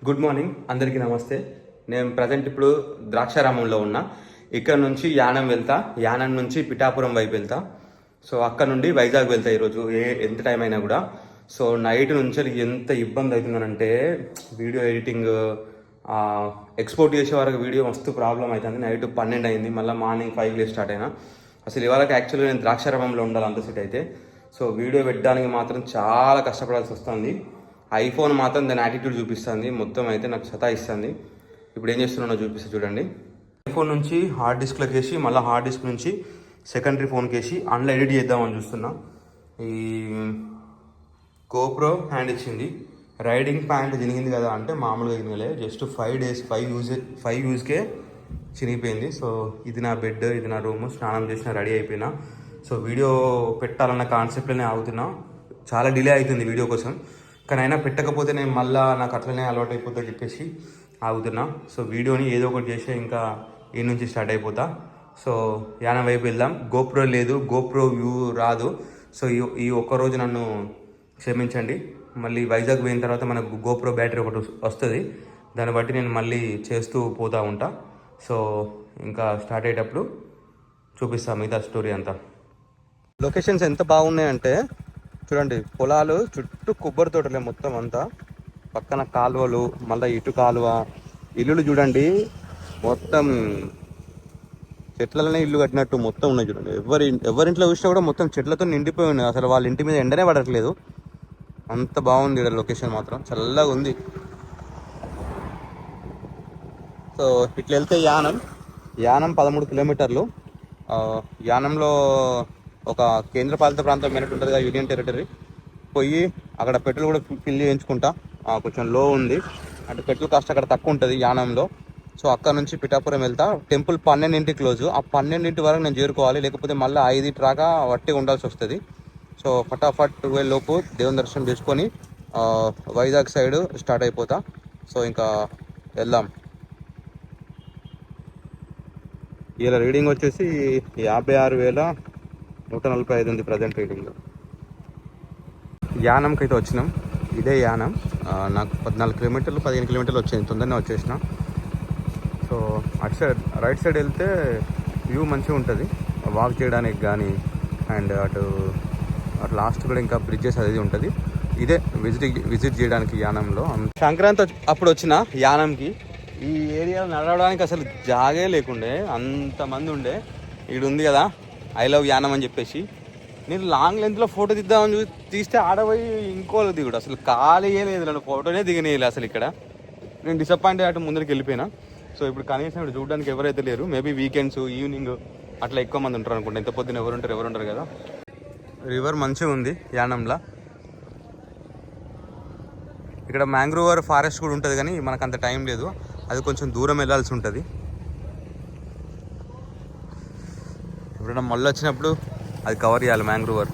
Good morning అందరికీ నమస్తే. నేను ప్రజెంట్ ఇప్పుడు ద్రాక్షారామంలో ఉన్నా. ఇక్కడ నుంచి యానం వెళ్తా, యానం నుంచి పిఠాపురం వైపు వెళ్తా. సో అక్కడ నుండి వైజాగ్ వెళ్తా ఈరోజు ఎంత టైం అయినా కూడా. సో నైట్ నుంచి ఎంత ఇబ్బంది అవుతుందనంటే వీడియో ఎడిటింగ్ ఎక్స్పోర్ట్ చేసే వరకు వీడియో మస్తు ప్రాబ్లం అవుతుంది. నైట్ 12 అయింది, మళ్ళీ మార్నింగ్ 5 స్టార్ట్ అయినా. అసలు ఇవాళ యాక్చువల్గా నేను ద్రాక్షారామంలో ఉండాలి అంత సెట్ అయితే. సో వీడియో పెట్టడానికి మాత్రం చాలా కష్టపడాల్సి వస్తుంది. ఐఫోన్ మాత్రం దాని యాటిట్యూడ్ చూపిస్తుంది, మొత్తం అయితే నాకు సతాయిస్తుంది. ఇప్పుడు ఏం చేస్తున్నానో చూపిస్తా చూడండి. ఐఫోన్ నుంచి హార్డ్ డిస్క్లోకి వేసి మళ్ళీ హార్డ్ డిస్క్ నుంచి సెకండరీ ఫోన్కి వేసి అందులో ఎడిట్ చేద్దామని చూస్తున్నా. ఈ గోప్రో హ్యాండ్ ఇచ్చింది. రైడింగ్ ప్యాంట్ చినిగింది కదా అంటే మామూలుగా చినగలే, జస్ట్ 5 యూజ్కే చినిగిపోయింది. సో ఇది నా బెడ్, ఇది నా రూమ్, స్నానం చేసిన రెడీ అయిపోయినా. సో వీడియో పెట్టాలన్న కాన్సెప్ట్లోనే ఆగుతున్నా. చాలా డిలే అవుతుంది వీడియో కోసం, కానీ అయినా పెట్టకపోతే నేను మళ్ళీ నాకు అట్లనే అలవాటు అయిపోతుందని చెప్పేసి ఆగుతున్నా. సో వీడియోని ఏదో ఒకటి చేసి ఇంకా ఈ నుంచి స్టార్ట్ అయిపోతా. సో యానం వైపు వెళ్దాం. గోప్రో లేదు, గోప్రో వ్యూ రాదు. సో ఈ ఒక్కరోజు నన్ను క్షమించండి. మళ్ళీ వైజాగ్ పోయిన తర్వాత మనకు గోప్రో బ్యాటరీ ఒకటి వస్తుంది, దాన్ని బట్టి నేను మళ్ళీ చేస్తూ పోతూ ఉంటా. సో ఇంకా స్టార్ట్ అయ్యేటప్పుడు చూపిస్తాను మిగతా స్టోరీ అంతా. లొకేషన్స్ ఎంత బాగున్నాయంటే చూడండి, పొలాలు చుట్టూ కొబ్బరి తోటలే మొత్తం అంతా, పక్కన కాలువలు, మళ్ళీ ఇటు కాలువ, ఇల్లులు చూడండి మొత్తం చెట్లలోనే ఇల్లు కట్టినట్టు మొత్తం ఉన్నాయి చూడండి. ఎవరింట్లో చూసినా కూడా మొత్తం చెట్లతో నిండిపోయి ఉన్నాయి. అసలు వాళ్ళ ఇంటి మీద ఎండనే పడట్లేదు, అంత బాగుంది ఇక్కడ లొకేషన్ మాత్రం, చల్లగా ఉంది. సో ఇట్లా వెళ్తే యానం 13 కిలోమీటర్లు. యానంలో ఒక కేంద్రపాలిత ప్రాంతం మేనట్టు ఉంటుంది కదా, యూనియన్ టెరిటరీ. పోయి అక్కడ పెట్రోల్ కూడా ఫిల్ చేయించుకుంటా. కొంచెం లో ఉంది అంటే పెట్రోల్ కాస్ట్ అక్కడ తక్కువ ఉంటుంది యానంలో. సో అక్కడ నుంచి పిఠాపురం వెళ్తా. టెంపుల్ 12ంటికి క్లోజు. ఆ 12ంటి వరకు నేను చేరుకోవాలి, లేకపోతే మళ్ళీ 5 రాగా వట్టి ఉండాల్సి వస్తుంది. సో ఫటాఫట్ 12 లోపు దేవుని దర్శనం చేసుకొని వైజాగ్ సైడ్ స్టార్ట్ అయిపోతా. సో ఇంకా వెళ్దాం. ఇలా రీడింగ్ వచ్చేసి 56,145 ఉంది ప్రజెంట్ రీడింగ్. యానంకి అయితే వచ్చినాం. ఇదే యానం. నాకు 14 కిలోమీటర్లు 15 కిలోమీటర్లు వచ్చింది, తొందరనే వచ్చేసిన. సో అటు సైడ్ రైట్ సైడ్ వెళ్తే వ్యూ మంచిగా ఉంటుంది వాక్ చేయడానికి కానీ, అండ్ అటు లాస్ట్ కూడా ఇంకా బ్రిడ్జెస్ అది ఉంటుంది. ఇదే విజిట్ చేయడానికి యానంలో. సంక్రాంతి అప్పుడు వచ్చిన యానంకి. ఈ ఏరియాలో నడవడానికి అసలు జాగే లేకుండే, అంతమంది ఉండే. ఈడు ఉంది కదా ఐ లవ్ యానం అని చెప్పేసి, నేను లాంగ్ లెంత్లో ఫోటో తీద్దామని తీస్తే ఆడపోయి ఇంకోళ్ళు దిగుడు, అసలు ఖాళీయే లేదు, నన్ను ఫోటోనే దిగనేయాలి అసలు ఇక్కడ. నేను డిసప్పాయింట్ అటు ముందరికి వెళ్ళిపోయినా. సో ఇప్పుడు కనీసం ఇప్పుడు చూడడానికి ఎవరైతే లేరు. మేబీ వీకెండ్స్ ఈవినింగ్ అట్లా ఎక్కువ మంది ఉంటారు అనుకుంటా. ఇంత పొద్దున ఎవరు ఉండరు కదా. రివర్ మంచిగా ఉంది యానంలో. ఇక్కడ మ్యాంగ్రోవర్ ఫారెస్ట్ కూడా ఉంటుంది, కానీ మనకు అంత టైం లేదు, అది కొంచెం దూరం వెళ్ళాల్సి ఉంటుంది. ఎప్పుడైనా మళ్ళీ వచ్చినప్పుడు అది కవర్ చేయాలి మ్యాంగ్రోవర్.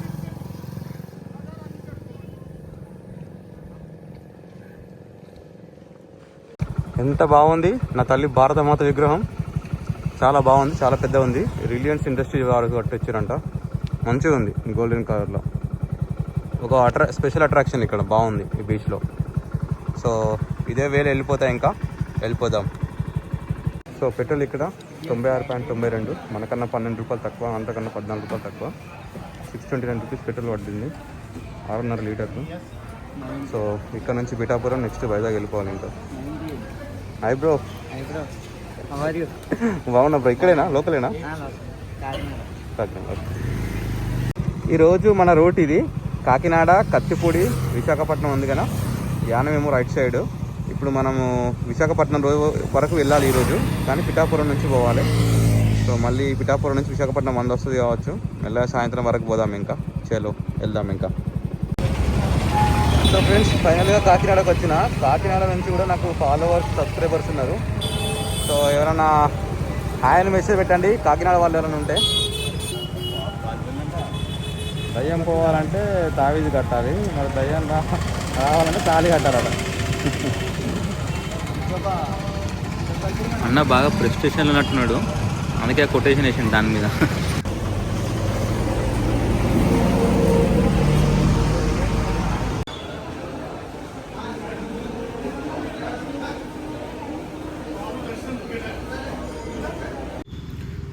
ఎంత బాగుంది నా తల్లి భారతమాత విగ్రహం, చాలా బాగుంది, చాలా పెద్ద ఉంది. రిలయన్స్ ఇండస్ట్రీ వారు కట్టించారంట, మంచిగా ఉంది గోల్డెన్ కలర్లో. ఒక స్పెషల్ అట్రాక్షన్ ఇక్కడ బాగుంది ఈ బీచ్లో. సో ఇదే వేలు వెళ్ళిపోదాం. సో పెట్రోల్ ఇక్కడ 96.92, మనకన్నా 12 రూపాయలు తక్కువ, అంతకన్నా 14 రూపాయలు తక్కువ. 629 రూపీస్ పెట్రోల్ పడుతుంది, 6.5 లీటర్లు. సో ఇక్కడ నుంచి పిఠాపురం, నెక్స్ట్ వైజాగ్ వెళ్ళిపోవాలి. ఇంకా హై బ్రో, బాగున్నా బ్రో. ఇక్కడేనా, లోకలేనా? ఈరోజు మన రూట్ ఇది. కాకినాడ, కత్తిపూడి, విశాఖపట్నం ఉంది కదా, యానం ఏమో రైట్ సైడ్. ఇప్పుడు మనము విశాఖపట్నం వరకు వెళ్ళాలి ఈరోజు, కానీ పిఠాపురం నుంచి పోవాలి. సో మళ్ళీ పిఠాపురం నుంచి విశాఖపట్నం వస్తుంది కావచ్చు. మళ్ళీ సాయంత్రం వరకు పోదాం. ఇంకా వెళ్దాం ఇంకా. సో ఫ్రెండ్స్, ఫైనల్గా కాకినాడకు వచ్చిన. కాకినాడ నుంచి కూడా నాకు ఫాలోవర్స్, సబ్స్క్రైబర్స్ ఉన్నారు. సో ఎవరైనా హాయ్ అని మెసేజ్ పెట్టండి, కాకినాడ వాళ్ళు ఎవరైనా ఉంటే. దయ్యం పోవాలంటే తావీజు కట్టాలి, మరి దయ్యం రావాలంటే తాళి కట్టాలట. అన్న బాగా ప్రెస్టేషన్లో ఉన్నట్టున్నాడు, అందుకే కొటేషన్ వేసింది దాని మీద.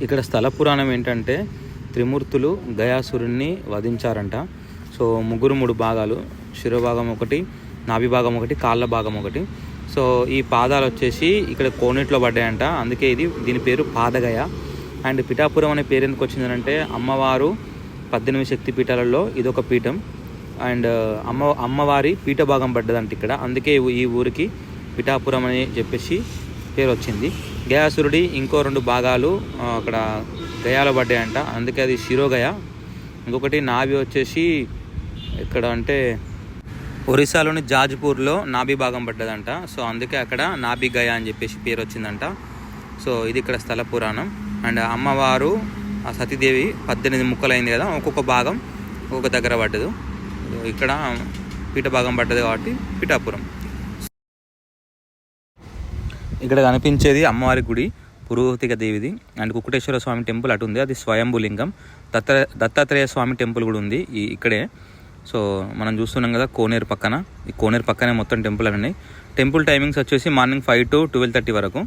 ఇక్కడ స్థల పురాణం ఏంటంటే త్రిమూర్తులు గయాసురుణ్ణి వధించారంట. సో మూడు భాగాలు, శిరోభాగం ఒకటి, నాభి భాగం ఒకటి, కాళ్ళ భాగం ఒకటి. సో ఈ పాదాలు వచ్చేసి ఇక్కడ కోనేట్లో పడ్డాయంట, అందుకే దీని పేరు పాదగయ. అండ్ పిఠాపురం అనే పేరు ఎందుకు వచ్చిందంటే అమ్మవారు 18 శక్తి పీఠాలలో ఇదొక పీఠం. అండ్ అమ్మవారి పీఠ భాగం పడ్డదంట ఇక్కడ, అందుకే ఈ ఊరికి పిఠాపురం అని చెప్పేసి పేరు వచ్చింది. గయాసురుడి ఇంకో 2 భాగాలు అక్కడ గయాలో పడ్డాయంట, అందుకే అది శిరోగయ. ఇంకొకటి నాభి వచ్చేసి ఇక్కడ అంటే ఒరిస్సాలోని జాజ్పూర్లో నాభి భాగం పడ్డదంట, సో అందుకే అక్కడ నాభి గయ అని చెప్పేసి పేరు వచ్చిందంట. సో ఇది ఇక్కడ స్థల పురాణం. అండ్ అమ్మవారు ఆ సతీదేవి 18 ముక్కలైంది కదా, ఒక్కొక్క భాగం ఒక్కొక్క దగ్గర పడ్డదు. ఇక్కడ పీఠ భాగం పడ్డది కాబట్టి పిఠాపురం. ఇక్కడ కనిపించేది అమ్మవారి గుడి, పురోహితిక దేవిది. అండ్ కుక్కుటేశ్వర స్వామి టెంపుల్ అటు ఉంది, అది స్వయంభులింగం. దత్తాత్రేయ స్వామి టెంపుల్ కూడా ఉంది ఇక్కడే. సో మనం చూస్తున్నాం కదా కోనేరు పక్కన, ఈ కోనేరు పక్కనే మొత్తం టెంపుల్ అని ఉన్నాయి. టెంపుల్ టైమింగ్స్ వచ్చేసి మార్నింగ్ 5 to 12:30 వరకు,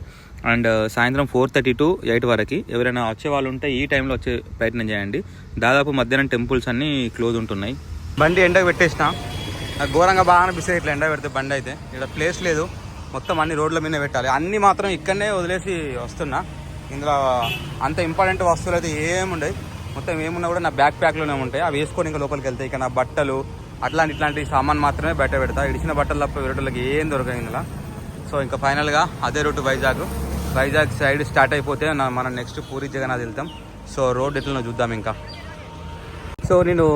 అండ్ సాయంత్రం 4:30 to 8 వరకు. ఎవరైనా వచ్చే వాళ్ళు ఉంటే ఈ టైంలో వచ్చే ప్రయత్నం చేయండి. దాదాపు మధ్యాహ్నం టెంపుల్స్ అన్నీ క్లోజ్ ఉంటున్నాయి. బండి ఎండకు పెట్టేసిన, ఘోరంగా బాగా అనిపిస్తుంది ఇట్లా ఎండ పెడితే. బండి అయితే ఇక్కడ ప్లేస్ లేదు, మొత్తం అన్ని రోడ్ల మీద పెట్టాలి. అన్నీ మాత్రం ఇక్కడనే వదిలేసి వస్తున్నా. ఇందులో అంత ఇంపార్టెంట్ వస్తువులు అయితే ఏముండవు, మొత్తం ఏమున్నా కూడా నా బ్యాక్ ప్యాక్లోనే ఉంటాయి. అవి వేసుకొని ఇంకా లోపలికి వెళ్తాయి. ఇక నా బట్టలు ఇట్లాంటి సామాన్ మాత్రమే బయట పెడతా. ఇడిచిన బట్టలు తప్ప వేరేటోళ్ళకి ఏం దొరకదు ఇందులో. సో ఇంకా ఫైనల్గా అదే రూట్ వైజాగ్ సైడ్ స్టార్ట్ అయిపోతే మనం నెక్స్ట్ పూరి జగన్నాథ్ వెళ్తాం. సో రోడ్ ఎట్లనో చూద్దాం ఇంకా. సో నేను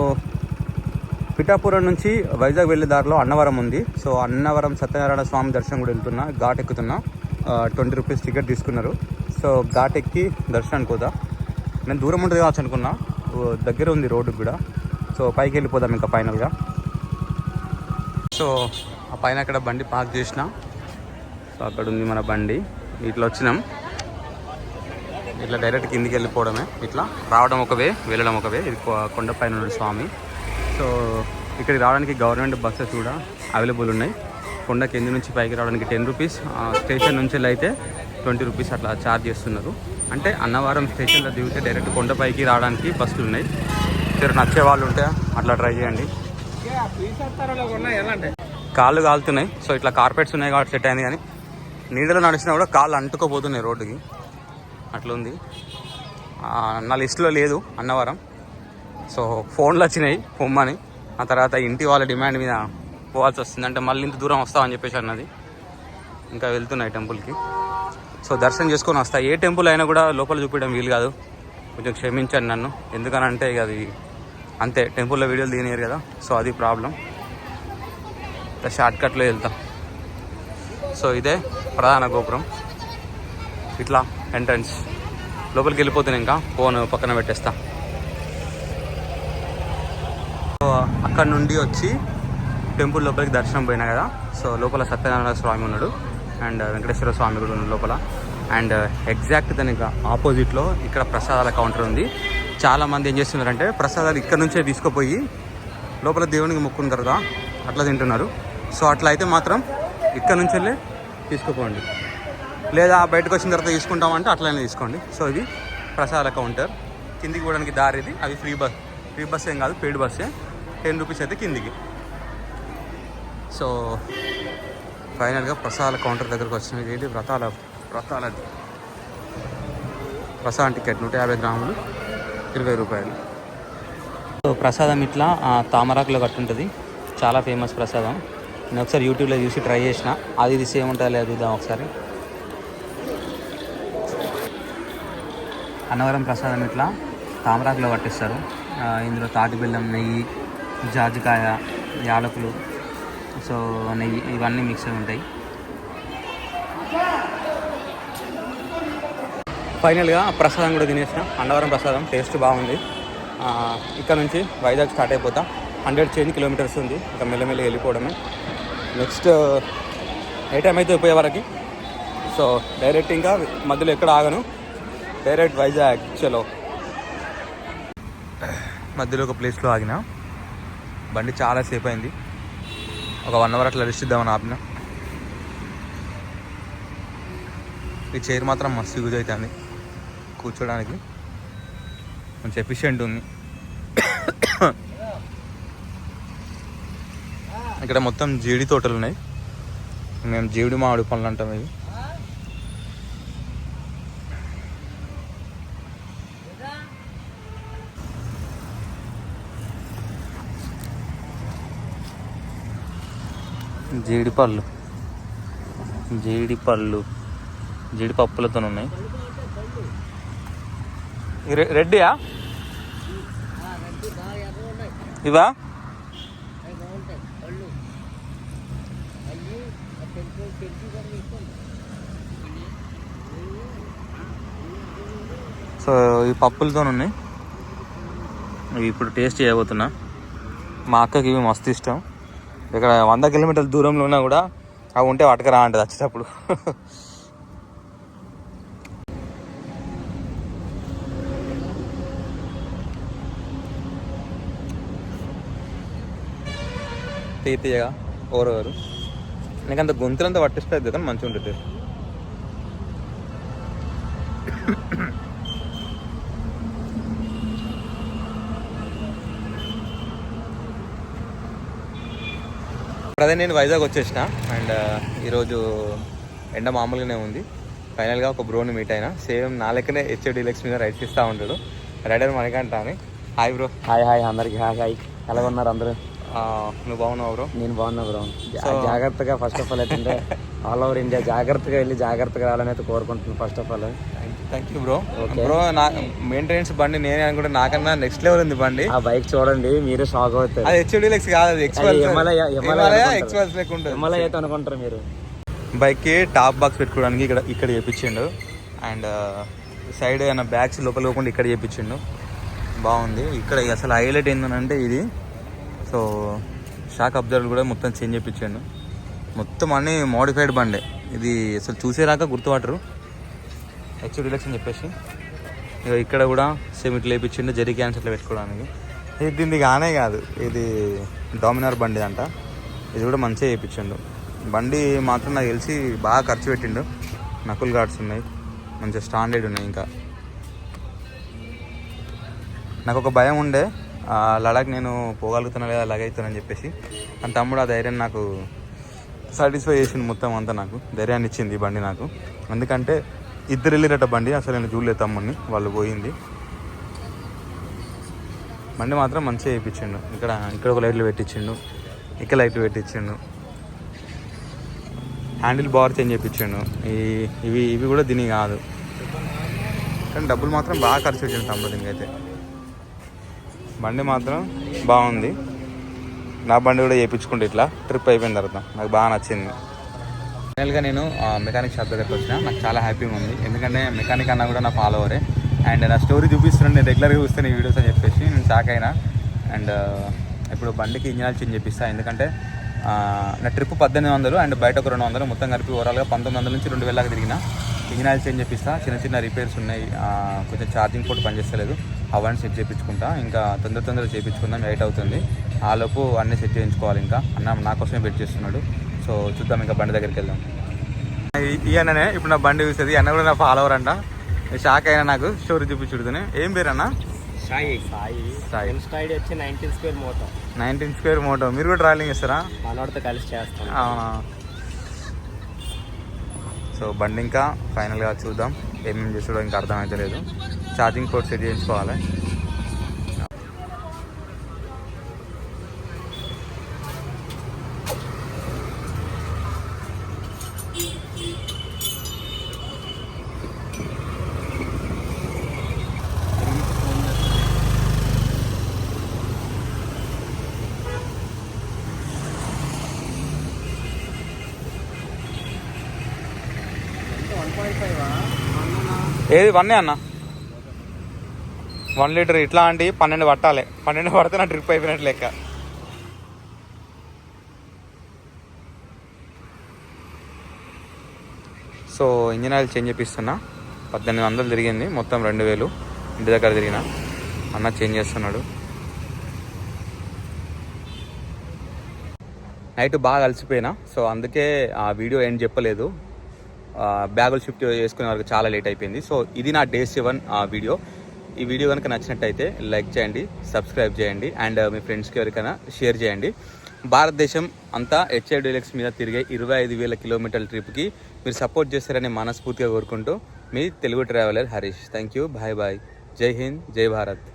పిఠాపురం నుంచి వైజాగ్ వెళ్ళే దారిలో అన్నవరం ఉంది. సో అన్నవరం సత్యనారాయణ స్వామి దర్శనం కూడా వెళ్తున్నా, ఘాట్ ఎక్కుతున్నా. 20 రూపీస్ టికెట్ తీసుకున్నారు. సో ఘాట్ ఎక్కి దర్శనానికి పోదా. నేను దూరం ఉంటుంది కావచ్చు అనుకున్నా, దగ్గర ఉంది రోడ్డుకి కూడా. సో పైకి వెళ్ళిపోదాం ఇంకా ఫైనల్గా. సో ఆ పైన అక్కడ బండి పార్క్ చేసిన. సో అక్కడ ఉంది మన బండి. ఇట్లా వచ్చినాం, ఇట్లా డైరెక్ట్ కిందికి వెళ్ళిపోవడమే. ఇట్లా రావడం ఒక వే, వెళ్ళడం ఒక వే. ఇది కొండపైన ఉన్న స్వామి. సో ఇక్కడికి రావడానికి గవర్నమెంట్ బస్సెస్ కూడా అవైలబుల్ ఉన్నాయి. కొండ కింది నుంచి పైకి రావడానికి 10 రూపీస్, స్టేషన్ నుంచి అయితే 20 రూపీస్ అట్లా ఛార్జ్ చేస్తున్నారు. అంటే అన్నవరం స్టేషన్లో దిగితే డైరెక్ట్ కొండపైకి రావడానికి బస్సులు ఉన్నాయి. మీరు నచ్చే వాళ్ళు ఉంటే అట్లా ట్రై చేయండి. కాళ్ళు కాలుతున్నాయి. సో ఇట్లా కార్పెట్స్ ఉన్నాయి కాబట్టి సెట్ అయింది, కానీ నీడలో నడిచినా కూడా కాళ్ళు అంటుకోపోతున్నాయి రోడ్డుకి. అట్లా ఉంది. నా లిస్టులో లేదు అన్నవరం. సో ఫోన్లు వచ్చినాయి పొమ్మని, ఆ తర్వాత ఇంటి వాళ్ళ డిమాండ్ మీద పోవాల్సి వస్తుంది. అంటే మళ్ళీ ఇంత దూరం వస్తామని చెప్పేసి అన్నది. ఇంకా వెళ్తున్నాయి టెంపుల్కి. సో దర్శనం చేసుకొని వస్తా. ఏ టెంపుల్ అయినా కూడా లోపల చూపించడం వీలు కాదు, కొంచెం క్షమించండి నన్ను. ఎందుకనంటే ఇక అది అంతే, టెంపుల్లో వీడియోలు తీయలేరు కదా. సో అది ప్రాబ్లం. షార్ట్కట్లో వెళ్తా. సో ఇదే ప్రధాన గోపురం. ఇట్లా ఎంట్రన్స్. లోపలికి వెళ్ళిపోతున్నాయి. ఇంకా ఫోన్ పక్కన పెట్టేస్తా. సో అక్కడ నుండి వచ్చి టెంపుల్ లోపలికి దర్శనం పోయినా కదా. సో లోపల సత్యనారాయణ స్వామి ఉన్నాడు, అండ్ వెంకటేశ్వర స్వామి కూడా ఉన్నాడు లోపల. అండ్ ఎగ్జాక్ట్ దానికి ఆపోజిట్లో ఇక్కడ ప్రసాదాల కౌంటర్ ఉంది. చాలామంది ఏం చేస్తున్నారంటే ప్రసాదాలు ఇక్కడ నుంచే తీసుకుపోయి లోపల దేవునికి మొక్కుంటారు కదా, అట్లా తింటున్నారు. సో అట్లా అయితే మాత్రం ఇక్కడ నుంచి వెళ్ళి తీసుకుపోండి, లేదా బయటకు వచ్చిన తర్వాత తీసుకుంటామంటే అట్లనే తీసుకోండి. సో ఇది ప్రసాదాల కౌంటర్. కిందికి పోవడానికి దారి ఇది. అవి ఫ్రీ బస్ ఏం కాదు, పెయిడ్ బస్సే. 10 రూపీస్ అయితే కిందికి. సో ఫైనల్గా ప్రసాదాల కౌంటర్ దగ్గరకు వచ్చినది. ఏంటి వ్రతాలది ప్రసాదం టికెట్ 150 గ్రాములు 20 రూపాయలు. సో ప్రసాదం ఇట్లా తామరాకులో కట్టుంటుంది. చాలా ఫేమస్ ప్రసాదం. నేను ఒకసారి యూట్యూబ్లో చూసి ట్రై చేసిన, ఇది సేమ్ ఉంటుందా లేదా చూద్దాం ఒకసారి. అన్నవరం ప్రసాదం ఇట్లా తామరాకులో కట్టిస్తారు. ఇందులో తాటి బెల్లం, నెయ్యి, జాజికాయ, యాలకులు, సో నెయ్యి ఇవన్నీ మిక్స్ అయి ఉంటాయి. ఫైనల్గా ప్రసాదం కూడా తినేసిన. అన్నవరం ప్రసాదం టేస్ట్ బాగుంది. ఇక్కడ నుంచి వైజాగ్ స్టార్ట్ అయిపోతా. 100 కిలోమీటర్స్ ఉంది. ఇంకా మెల్లమెల్లి వెళ్ళిపోవడమే. నెక్స్ట్ ఏ టైం అయితే పోయే వరకు. సో డైరెక్ట్ ఇంకా మధ్యలో ఎక్కడ ఆగను, డైరెక్ట్ వైజాగ్ చలో. మధ్యలో ఒక ప్లేస్లో ఆగిన. బండి చాలా సేపు అయింది, ఒక 1 అవర్ అట్లా రెస్ట్ ఇద్దామని ఆపిన. ఈ చైర్ మాత్రం మస్తు యూజ్ అవుతుంది కూర్చోడానికి. కొంచెం ఎఫిషియెంట్ ఉంది. ఇక్కడ మొత్తం జీడి తోటలు ఉన్నాయి. మేము జీడి మామిడి పనులు అంటాం ఇవి. జీడిపళ్ళు జీడిపప్పులతో ఉన్నాయి. రెడ్డియా ఇవా? సో ఈ పప్పులతో ఉన్నాయి. ఇవి ఇప్పుడు టేస్ట్ చేయబోతున్నా. మా అక్కకి ఇవి మస్తు ఇష్టం. ఇక్కడ 100 కిలోమీటర్ల దూరంలో ఉన్నా కూడా అవి ఉంటే పట్టుకురా అంటది వచ్చేటప్పుడు. తీయగా ఓరవారు నీకు అంత గొంతులంతా పట్టిస్తుంది కానీ మంచిగా ఉంటుంది టేస్ట్. అదే నేను వైజాగ్ వచ్చేసిన అండ్ ఈరోజు ఎండ మామూలుగానే ఉంది. ఫైనల్గా ఒక బ్రోని మీట్ అయినా. సేమ్ నా లెక్కనే హెచ్ఎఫ్ డీలక్స్ మీద రైడ్స్ ఇస్తూ ఉంటాడు. రైడర్ మనకంటా అని. Hi bro. హాయ్ అందరికి హాయ్. ఎలా ఉన్నారు అందరూ? నువ్వు బాగున్నావు బ్రో? నేను బాగున్నా బ్రో. జాగ్రత్తగా ఫస్ట్ ఆఫ్ ఆల్ అయితే ఆల్ ఓవర్ ఇండియా జాగ్రత్తగా వెళ్ళి జాగ్రత్తగా రావాలని అయితే కోరుకుంటున్నాను first of all. Thank you bro. Bro నా మెయింటెనెన్స్ బండి నేనే అనుకుంటే నాకన్నా నెక్స్ట్ లెవెల్ ఉంది బండి. ఆ బైక్ చూడండి మీరే షాక్ అవుతారు. అది హెచ్ఎఫ్ డీలక్స్ కాదు, అది ఎక్స్పల్స్ లేకుంటుంది. హిమాలయ అయితే అనుకుంటారు మీరు. బైక్కి టాప్ బాక్స్ పెట్టుకోవడానికి ఇక్కడ చేపించిండు. అండ్ సైడ్ ఏమైనా బ్యాగ్స్ లోపల పోకుండా ఇక్కడ చేపించిండు. బాగుంది. ఇక్కడ అసలు హైలైట్ ఏంటంటే ఇది. సో షాక్ అబ్జర్వర్ కూడా మొత్తం చేంజ్ చేయించాను. మొత్తం అన్నీ మోడిఫైడ్ బండే. ఇది అసలు చూసేరాక గుర్తుపట్టరు హెచ్ఎఫ్ డీలక్స్ అని చెప్పేసి. ఇక ఇక్కడ కూడా సేమ్ ఇట్లా వేయించిండు జెరీ క్యాన్స్ ఇట్లా పెట్టుకోవడానికి. ఇది దీన్ని కానే కాదు, ఇది డామినార్ బండి అంట. ఇది కూడా మంచిగా వేయించిండు. బండి మాత్రం నాకు తెలిసి బాగా ఖర్చు పెట్టిండు. నకుల్ గార్డ్స్ ఉన్నాయి, మంచిగా స్టాండర్డ్ ఉన్నాయి. ఇంకా నాకు ఒక భయం ఉండే లడాక్ నేను పోగలుగుతున్నా లేదా అలాగే అవుతానని చెప్పేసి. అని తమ్ముడు ఆ ధైర్యం నాకు సాటిస్ఫై చేసింది. మొత్తం అంతా నాకు ధైర్యాన్ని ఇచ్చింది ఈ బండి నాకు. ఎందుకంటే ఇద్దరు వెళ్ళిరట బండి, అసలు నేను చూడలేదు తమ్ముడిని, వాళ్ళు పోయింది. బండి మాత్రం మంచిగా వేయించిండు. ఇక్కడ ఒక లైట్లు పెట్టించిండు, ఇక్కడ లైట్లు పెట్టించిండు. హ్యాండిల్ బార్ చేంజ్ చేయించిండు. ఇవి కూడా దీని కాదు, కానీ డబ్బులు మాత్రం బాగా ఖర్చు పెట్టిండు తమ్ముడు దీనికైతే. బండి మాత్రం బాగుంది. నా బండి కూడా చేయించుకుంటే ఇట్లా ట్రిప్ అయిపోయిన తర్వాత నాకు బాగా నచ్చింది. ఫైనల్గా నేను మెకానిక్ షాప్ దగ్గరికి వచ్చిన. నాకు చాలా హ్యాపీగా ఉంది. ఎందుకంటే మెకానిక్ అన్నా కూడా నా ఫాలోవరే. అండ్ నా స్టోరీ చూపిస్తున్నాను, నేను రెగ్యులర్గా చూస్తాను ఈ వీడియోస్ అని చెప్పేసి నేను షాక్ అయినా. అండ్ ఇప్పుడు బండికి ఇంజిన్ ఆయిల్ చేంజ్ చేపిస్తాను. ఎందుకంటే నా ట్రిప్ 1800 అండ్ బయట ఒక 200, మొత్తం కలిపి ఓవరాల్గా 1900 నుంచి 2000 దాకా తిరిగిన. ఇంజిన్ ఆయిల్ చేంజ్ చేపిస్తా. చిన్న రిపేర్స్ ఉన్నాయి, కొంచెం ఛార్జింగ్ పోర్ట్ పనిచేస్తలేదు, అవన్నీ సెట్ చేయించుకుంటా. ఇంకా తొందర చేయించుకుందాం, 8 అవుతుంది. ఆలోపు అన్నీ సెట్ చేయించుకోవాలి. ఇంకా అన్న నా కోసమే వెయిట్ చేస్తున్నాడు. సో చూద్దాం, ఇంకా బండి దగ్గరికి వెళ్దాం. ఈ అన్ననే ఇప్పుడు నా బండి చూస్తుంది. అన్న కూడా నా ఫాలోవర్ అంట. షాక్ అయినా నాకు స్టోరీ చూపించుడుతూనే. ఏం పేరు అన్న? సాయి. 19 స్క్వేర్ మోటో. మీరు కూడా ట్రావెలింగ్ చేస్తారా? మనోడితో కలిసి చేస్తాం. అవునా? సో బండి ఇంకా ఫైనల్గా చూద్దాం ఏమేమి చేస్తాడో ఇంకా అర్థమైతే లేదు. ఛార్జింగ్ పోర్ట్ సెట్ చేయించుకోవాలి. ఏది 1 అన్న? 1 లీటర్ ఇట్లా అంటే 12 పట్టాలి. 12 పడితే నా ట్రిప్ అయిపోయినట్టు లెక్క. సో ఇంజిన్ ఆయిల్ చేంజ్ చేపిస్తున్నా. 1800 తిరిగింది, మొత్తం 2000 ఇంటి దగ్గర తిరిగిన. అన్న చేంజ్ చేస్తున్నాడు. నైట్ బాగా అలసిపోయినా, సో అందుకే ఆ వీడియో ఏం చెప్పలేదు. బ్యాగులు షిఫ్ట్ చేసుకునే వరకు చాలా లేట్ అయిపోయింది. సో ఇది నా డే 7 వీడియో. ఈ వీడియో కనుక నచ్చినట్టయితే లైక్ చేయండి, సబ్స్క్రైబ్ చేయండి అండ్ మీ ఫ్రెండ్స్కి ఎవరికైనా షేర్ చేయండి. భారతదేశం అంతా హెచ్ఐ డీలక్స్ మీద తిరిగే 25,000 కిలోమీటర్ల ట్రిప్కి మీరు సపోర్ట్ చేస్తారని మనస్ఫూర్తిగా కోరుకుంటూ మీ Telugu traveller Harish. Thank you. Bye bye. Jai Hind, జై భారత్.